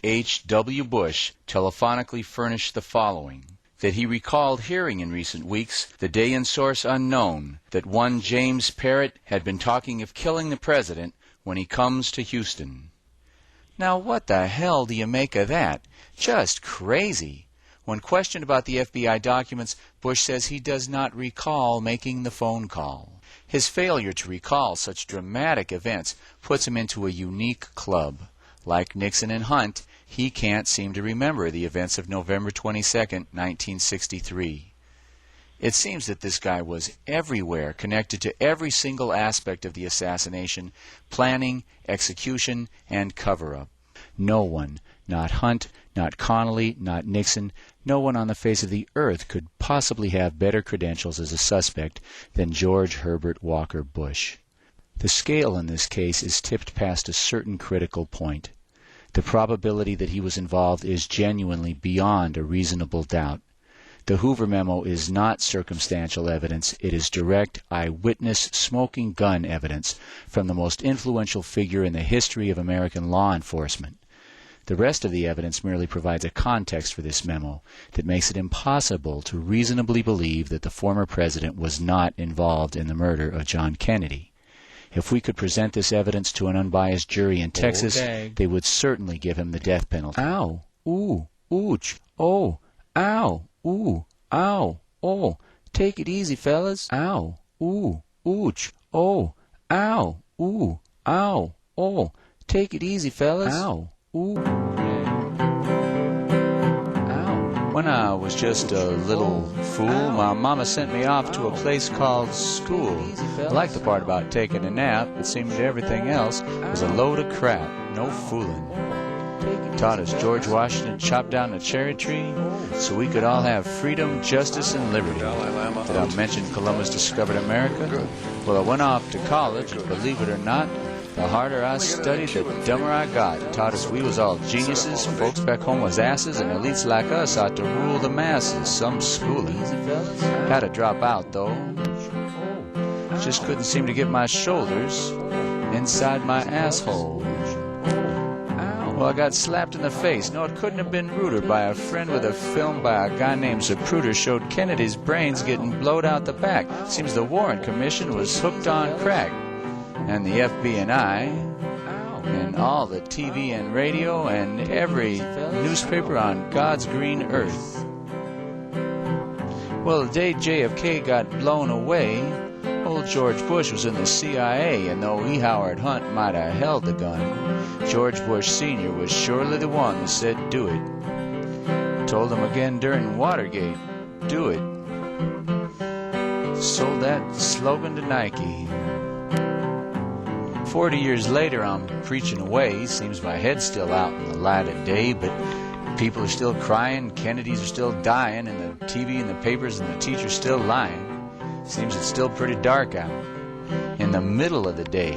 H.W. Bush telephonically furnished the following: that he recalled hearing in recent weeks, the day and source unknown, that one James Parrott had been talking of killing the president when he comes to Houston. Now what the hell do you make of that? Just crazy. When questioned about the FBI documents, Bush says he does not recall making the phone call. His failure to recall such dramatic events puts him into a unique club. Like Nixon and Hunt, he can't seem to remember the events of November 22, 1963. It seems that this guy was everywhere, connected to every single aspect of the assassination, planning, execution, and cover-up. No one, not Hunt, not Connally, not Nixon, no one on the face of the earth could possibly have better credentials as a suspect than George Herbert Walker Bush. The scale in this case is tipped past a certain critical point. The probability that he was involved is genuinely beyond a reasonable doubt. The Hoover memo is not circumstantial evidence, it is direct eyewitness smoking gun evidence from the most influential figure in the history of American law enforcement. The rest of the evidence merely provides a context for this memo that makes it impossible to reasonably believe that the former president was not involved in the murder of John Kennedy. If we could present this evidence to an unbiased jury in Texas, they would certainly give him the death penalty. Ow, ooh, ooch, oh, ow, ooh, ow, oh, take it easy, fellas. Ow, ooh, ooch, oh, ow, ooh, ow, oh, take it easy, fellas. Ow, ooh. When I was just a little fool, my mama sent me off to a place called school. I liked the part about taking a nap. It seemed everything else was a load of crap. No fooling. Taught us George Washington chopped down a cherry tree so we could all have freedom, justice, and liberty. Did I mention Columbus discovered America? Well, I went off to college, and believe it or not, the harder I studied, the dumber I got. Taught us we was all geniuses, folks back home was asses, and elites like us ought to rule the masses. Some schooling. Had to drop out, though. Just couldn't seem to get my shoulders inside my asshole. Well, I got slapped in the face. No, it couldn't have been ruder. By a friend with a film by a guy named Zapruder showed Kennedy's brains getting blowed out the back. Seems the Warren Commission was hooked on crack. And the FBI, and all the TV and radio, and every newspaper on God's green earth. Well, the day JFK got blown away, old George Bush was in the CIA, and though E. Howard Hunt might have held the gun, George Bush Sr. was surely the one that said, do it. Told him again during Watergate, do it. Sold that slogan to Nike. 40 years later, I'm preaching away. Seems my head's still out in the light of day, but people are still crying, Kennedys are still dying, and the TV and the papers and the teachers still lying. Seems it's still pretty dark out. In the middle of the day,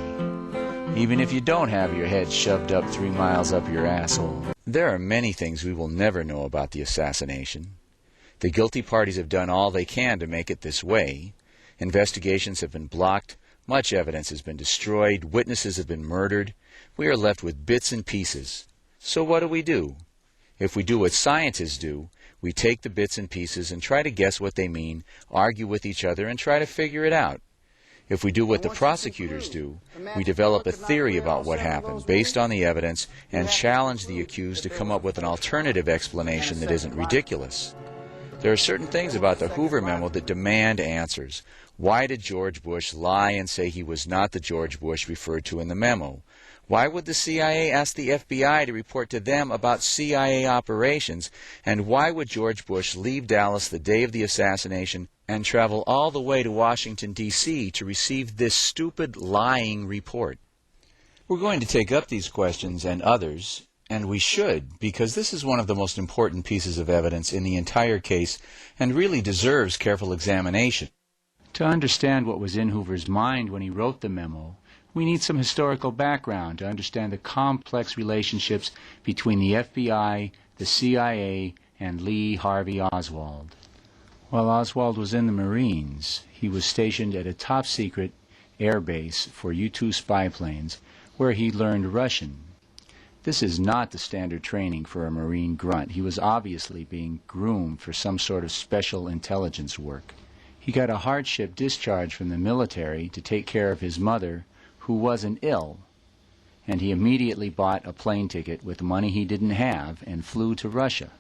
even if you don't have your head shoved up 3 miles up your asshole. There are many things we will never know about the assassination. The guilty parties have done all they can to make it this way. Investigations have been blocked. Much evidence has been destroyed, witnesses have been murdered. We are left with bits and pieces. So what do? If we do what scientists do, we take the bits and pieces and try to guess what they mean, argue with each other, and try to figure it out. If we do what the prosecutors do, we develop a theory about what happened based on the evidence and challenge the accused to come up with an alternative explanation that isn't ridiculous. There are certain things about the Hoover memo that demand answers. Why did George Bush lie and say he was not the George Bush referred to in the memo? Why would the CIA ask the FBI to report to them about CIA operations? And why would George Bush leave Dallas the day of the assassination and travel all the way to Washington, D.C. to receive this stupid, lying report? We're going to take up these questions and others, and we should, because this is one of the most important pieces of evidence in the entire case and really deserves careful examination. To understand what was in Hoover's mind when he wrote the memo, we need some historical background to understand the complex relationships between the FBI, the CIA, and Lee Harvey Oswald. While Oswald was in the Marines, he was stationed at a top-secret air base for U-2 spy planes where he learned Russian. This is not the standard training for a Marine grunt. He was obviously being groomed for some sort of special intelligence work. He got a hardship discharge from the military to take care of his mother, who wasn't ill, and he immediately bought a plane ticket with money he didn't have and flew to Russia.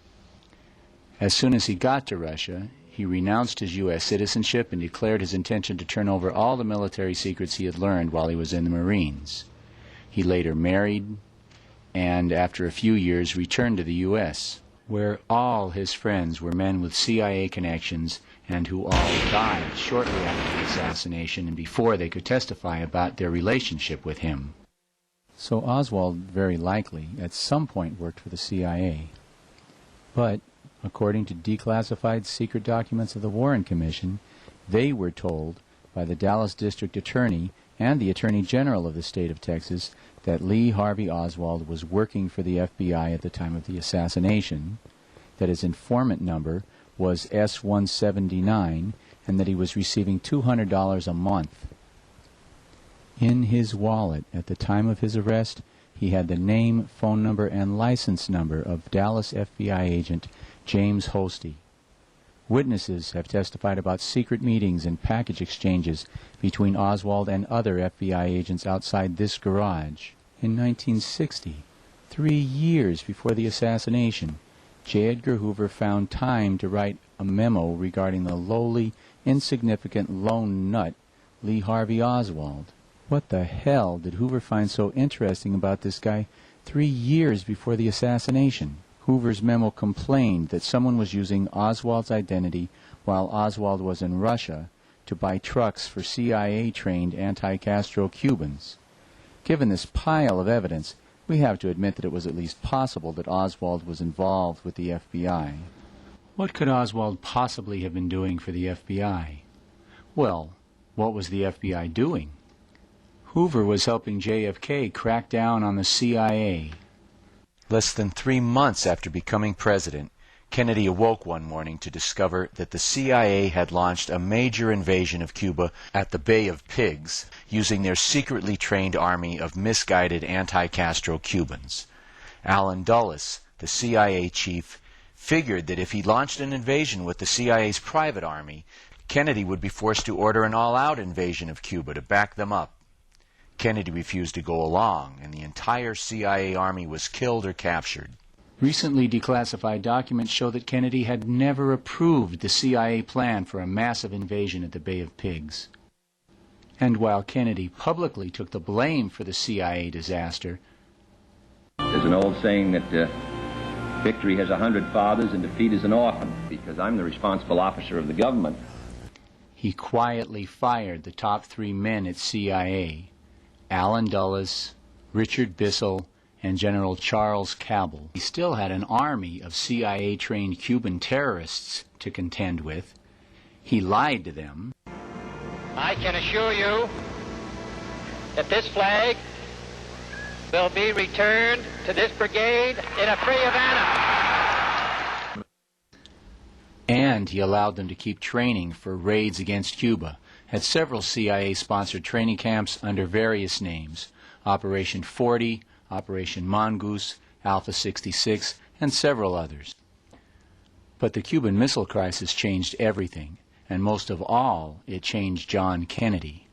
As soon as he got to Russia, he renounced his U.S. citizenship and declared his intention to turn over all the military secrets he had learned while he was in the Marines. He later married and, after a few years, returned to the U.S., where all his friends were men with CIA connections and who all died shortly after the assassination and before they could testify about their relationship with him. So Oswald very likely at some point worked for the CIA. But, according to declassified secret documents of the Warren Commission, they were told by the Dallas District Attorney and the Attorney General of the state of Texas that Lee Harvey Oswald was working for the FBI at the time of the assassination, that his informant number was S-179, and that he was receiving $200 a month. In his wallet at the time of his arrest, he had the name, phone number, and license number of Dallas FBI agent James Hosty. Witnesses have testified about secret meetings and package exchanges between Oswald and other FBI agents outside this garage. In 1960, 3 years before the assassination, J. Edgar Hoover found time to write a memo regarding the lowly, insignificant lone nut Lee Harvey Oswald. What the hell did Hoover find so interesting about this guy 3 years before the assassination? Hoover's memo complained that someone was using Oswald's identity while Oswald was in Russia to buy trucks for CIA-trained anti-Castro Cubans. Given this pile of evidence, we have to admit that it was at least possible that Oswald was involved with the FBI. What could Oswald possibly have been doing for the FBI? Well, what was the FBI doing? Hoover was helping JFK crack down on the CIA. Less than 3 months after becoming president, Kennedy awoke one morning to discover that the CIA had launched a major invasion of Cuba at the Bay of Pigs, using their secretly trained army of misguided anti-Castro Cubans. Allen Dulles, the CIA chief, figured that if he launched an invasion with the CIA's private army, Kennedy would be forced to order an all-out invasion of Cuba to back them up. Kennedy refused to go along, and the entire CIA army was killed or captured. Recently declassified documents show that Kennedy had never approved the CIA plan for a massive invasion at the Bay of Pigs. And while Kennedy publicly took the blame for the CIA disaster, there's an old saying that victory has 100 fathers and defeat is an orphan. Because I'm the responsible officer of the government, he quietly fired the top 3 men at CIA: Allen Dulles, Richard Bissell, and General Charles Cabell. He still had an army of CIA-trained Cuban terrorists to contend with. He lied to them. I can assure you that this flag will be returned to this brigade in a free Havana. And he allowed them to keep training for raids against Cuba at several CIA-sponsored training camps under various names: Operation 40, Operation Mongoose, Alpha 66, and several others. But the Cuban Missile Crisis changed everything, and most of all, it changed John Kennedy.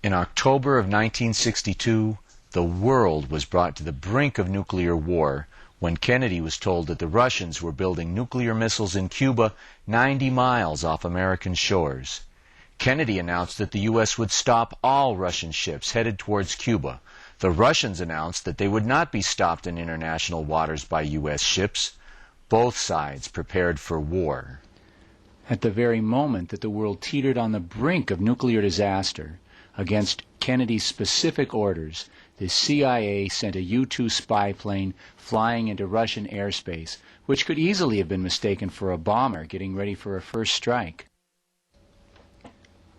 In October of 1962, the world was brought to the brink of nuclear war when Kennedy was told that the Russians were building nuclear missiles in Cuba 90 miles off American shores. Kennedy announced that the U.S. would stop all Russian ships headed towards Cuba. The Russians announced that they would not be stopped in international waters by U.S. ships. Both sides prepared for war. At the very moment that the world teetered on the brink of nuclear disaster, against Kennedy's specific orders, the CIA sent a U-2 spy plane flying into Russian airspace, which could easily have been mistaken for a bomber getting ready for a first strike.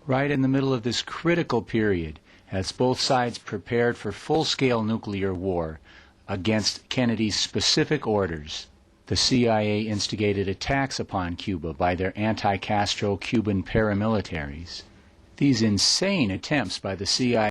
Right in the middle of this critical period, as both sides prepared for full-scale nuclear war against Kennedy's specific orders, the CIA instigated attacks upon Cuba by their anti-Castro Cuban paramilitaries. These insane attempts by the CIA